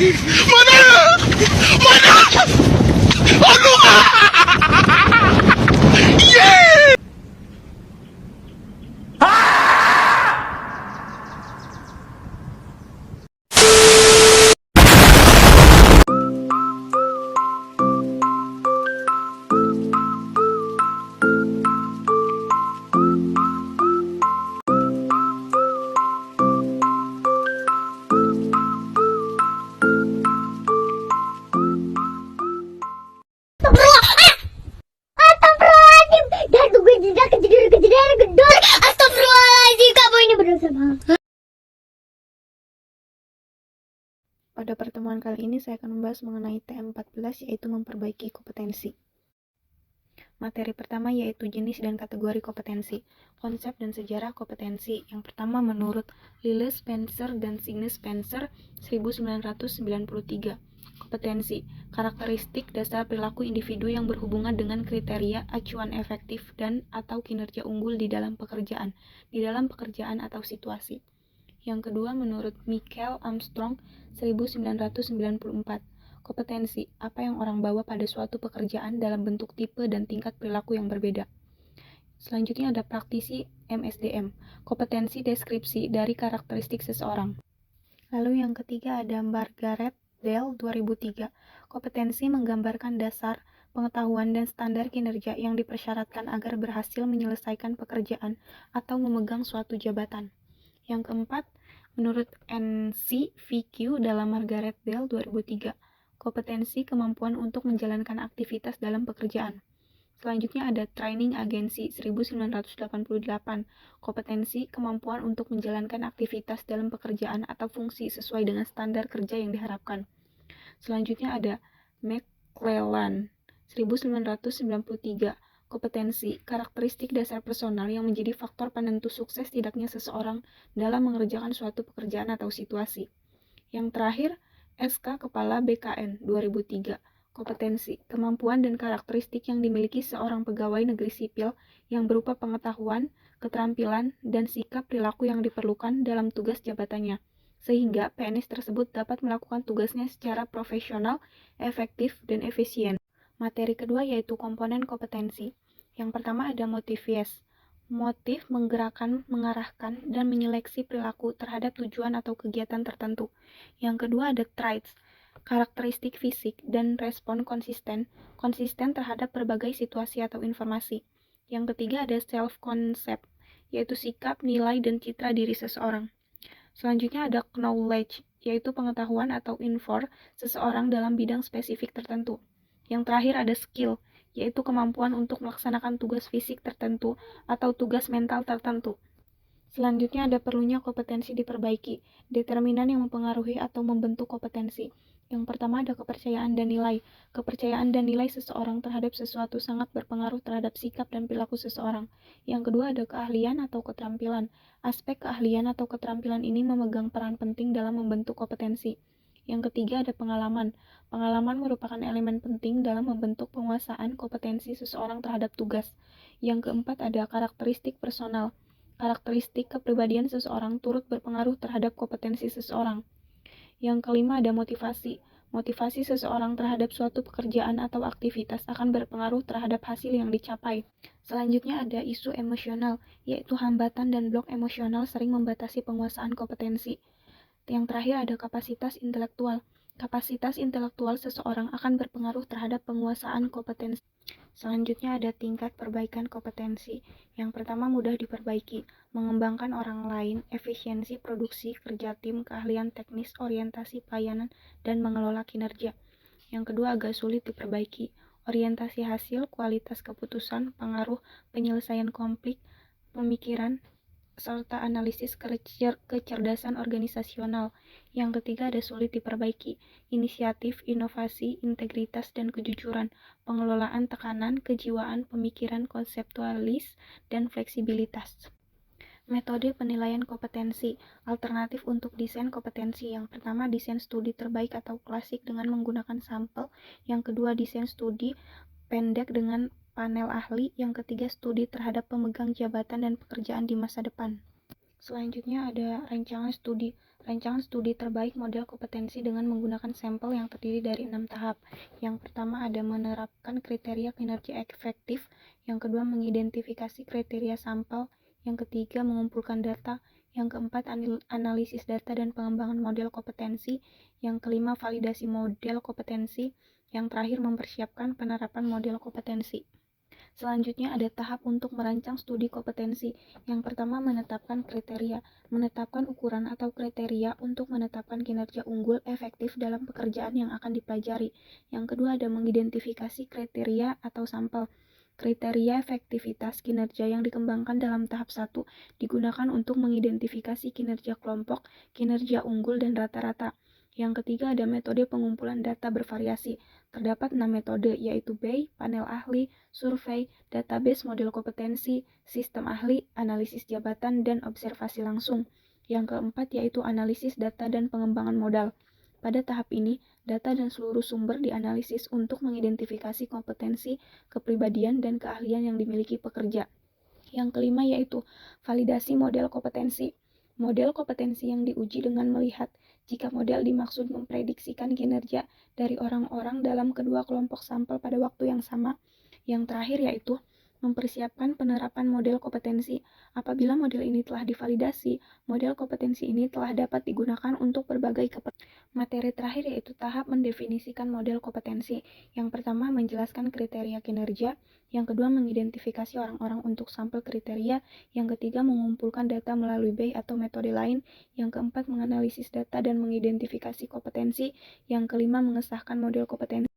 Mana? Mana? Aduh! Yeay! Astagfirullahaladzim. Dan gue tidak kejadian gedor. Astagfirullahaladzim, kamu ini berdosa banget. Pada pertemuan kali ini saya akan membahas mengenai TM14, yaitu memperbaiki kompetensi. Materi pertama yaitu jenis dan kategori kompetensi, konsep dan sejarah kompetensi. Yang pertama menurut Lille Spencer dan Signe Spencer 1993. Kompetensi, karakteristik dasar perilaku individu yang berhubungan dengan kriteria acuan efektif dan atau kinerja unggul di dalam pekerjaan atau situasi. Yang kedua menurut Michael Armstrong 1994. Kompetensi, apa yang orang bawa pada suatu pekerjaan dalam bentuk tipe dan tingkat perilaku yang berbeda. Selanjutnya ada praktisi MSDM, kompetensi deskripsi dari karakteristik seseorang. Lalu yang ketiga ada Margaret Dale 2003, kompetensi menggambarkan dasar, pengetahuan dan standar kinerja yang dipersyaratkan agar berhasil menyelesaikan pekerjaan atau memegang suatu jabatan. Yang keempat, menurut NCVQ dalam Margaret Dale 2003, kompetensi kemampuan untuk menjalankan aktivitas dalam pekerjaan. Selanjutnya ada Training Agency 1988, kompetensi kemampuan untuk menjalankan aktivitas dalam pekerjaan atau fungsi sesuai dengan standar kerja yang diharapkan. Selanjutnya ada McClellan 1993, kompetensi, karakteristik dasar personal yang menjadi faktor penentu sukses tidaknya seseorang dalam mengerjakan suatu pekerjaan atau situasi. Yang terakhir, SK Kepala BKN 2003, kompetensi, kemampuan dan karakteristik yang dimiliki seorang pegawai negeri sipil yang berupa pengetahuan, keterampilan, dan sikap perilaku yang diperlukan dalam tugas jabatannya, sehingga PNS tersebut dapat melakukan tugasnya secara profesional, efektif, dan efisien. Materi kedua yaitu komponen kompetensi. Yang pertama ada motivies. Motif menggerakkan, mengarahkan, dan menyeleksi perilaku terhadap tujuan atau kegiatan tertentu. Yang kedua ada traits, karakteristik fisik dan respon konsisten terhadap berbagai situasi atau informasi. Yang ketiga ada self-concept, yaitu sikap, nilai, dan citra diri seseorang. Selanjutnya ada knowledge, yaitu pengetahuan atau infor seseorang dalam bidang spesifik tertentu. Yang terakhir ada skill, yaitu kemampuan untuk melaksanakan tugas fisik tertentu atau tugas mental tertentu. Selanjutnya ada perlunya kompetensi diperbaiki, determinan yang mempengaruhi atau membentuk kompetensi. Yang pertama ada kepercayaan dan nilai. Kepercayaan dan nilai seseorang terhadap sesuatu sangat berpengaruh terhadap sikap dan perilaku seseorang. Yang kedua ada keahlian atau keterampilan. Aspek keahlian atau keterampilan ini memegang peran penting dalam membentuk kompetensi. Yang ketiga ada pengalaman. Pengalaman merupakan elemen penting dalam membentuk penguasaan kompetensi seseorang terhadap tugas. Yang keempat ada karakteristik personal. Karakteristik kepribadian seseorang turut berpengaruh terhadap kompetensi seseorang. Yang kelima ada motivasi. Motivasi seseorang terhadap suatu pekerjaan atau aktivitas akan berpengaruh terhadap hasil yang dicapai. Selanjutnya ada isu emosional, yaitu hambatan dan blok emosional sering membatasi penguasaan kompetensi. Yang terakhir ada kapasitas intelektual. Kapasitas intelektual seseorang akan berpengaruh terhadap penguasaan kompetensi. Selanjutnya ada tingkat perbaikan kompetensi. Yang pertama mudah diperbaiki, mengembangkan orang lain, efisiensi produksi, kerja tim, keahlian teknis, orientasi pelayanan, dan mengelola kinerja. Yang kedua agak sulit diperbaiki, orientasi hasil, kualitas keputusan, pengaruh, penyelesaian konflik, pemikiran, serta analisis kecerdasan organisasional. Yang ketiga ada sulit diperbaiki, inisiatif, inovasi, integritas, dan kejujuran, pengelolaan tekanan, kejiwaan, pemikiran konseptualis, dan fleksibilitas. Metode penilaian kompetensi, alternatif untuk desain kompetensi. Yang pertama desain studi terbaik atau klasik dengan menggunakan sampel. Yang kedua desain studi pendek dengan panel ahli. Yang ketiga studi terhadap pemegang jabatan dan pekerjaan di masa depan. Selanjutnya ada rancangan studi. Rancangan studi terbaik model kompetensi dengan menggunakan sampel yang terdiri dari 6 tahap. Yang pertama ada menerapkan kriteria kinerja efektif. Yang kedua mengidentifikasi kriteria sampel. Yang ketiga mengumpulkan data. Yang keempat analisis data dan pengembangan model kompetensi. Yang kelima validasi model kompetensi. Yang terakhir mempersiapkan penerapan model kompetensi. Selanjutnya ada tahap untuk merancang studi kompetensi. Yang pertama menetapkan kriteria, menetapkan ukuran atau kriteria untuk menetapkan kinerja unggul efektif dalam pekerjaan yang akan dipelajari. Yang kedua ada mengidentifikasi kriteria atau sampel. Kriteria efektivitas kinerja yang dikembangkan dalam tahap 1 digunakan untuk mengidentifikasi kinerja kelompok, kinerja unggul, dan rata-rata. Yang ketiga ada metode pengumpulan data bervariasi. Terdapat 6 metode, yaitu BEI, panel ahli, survei, database model kompetensi, sistem ahli, analisis jabatan, dan observasi langsung. Yang keempat yaitu analisis data dan pengembangan modal. Pada tahap ini, data dan seluruh sumber dianalisis untuk mengidentifikasi kompetensi, kepribadian, dan keahlian yang dimiliki pekerja. Yang kelima yaitu validasi model kompetensi. Model kompetensi yang diuji dengan melihat jika model dimaksud memprediksikan kinerja dari orang-orang dalam kedua kelompok sampel pada waktu yang sama. Yang terakhir yaitu mempersiapkan penerapan model kompetensi. Apabila model ini telah divalidasi, model kompetensi ini telah dapat digunakan untuk berbagai keperluan. Materi terakhir yaitu tahap mendefinisikan model kompetensi. Yang pertama menjelaskan kriteria kinerja, yang kedua mengidentifikasi orang-orang untuk sampel kriteria, yang ketiga mengumpulkan data melalui BEI atau metode lain, yang keempat menganalisis data dan mengidentifikasi kompetensi, yang kelima mengesahkan model kompetensi.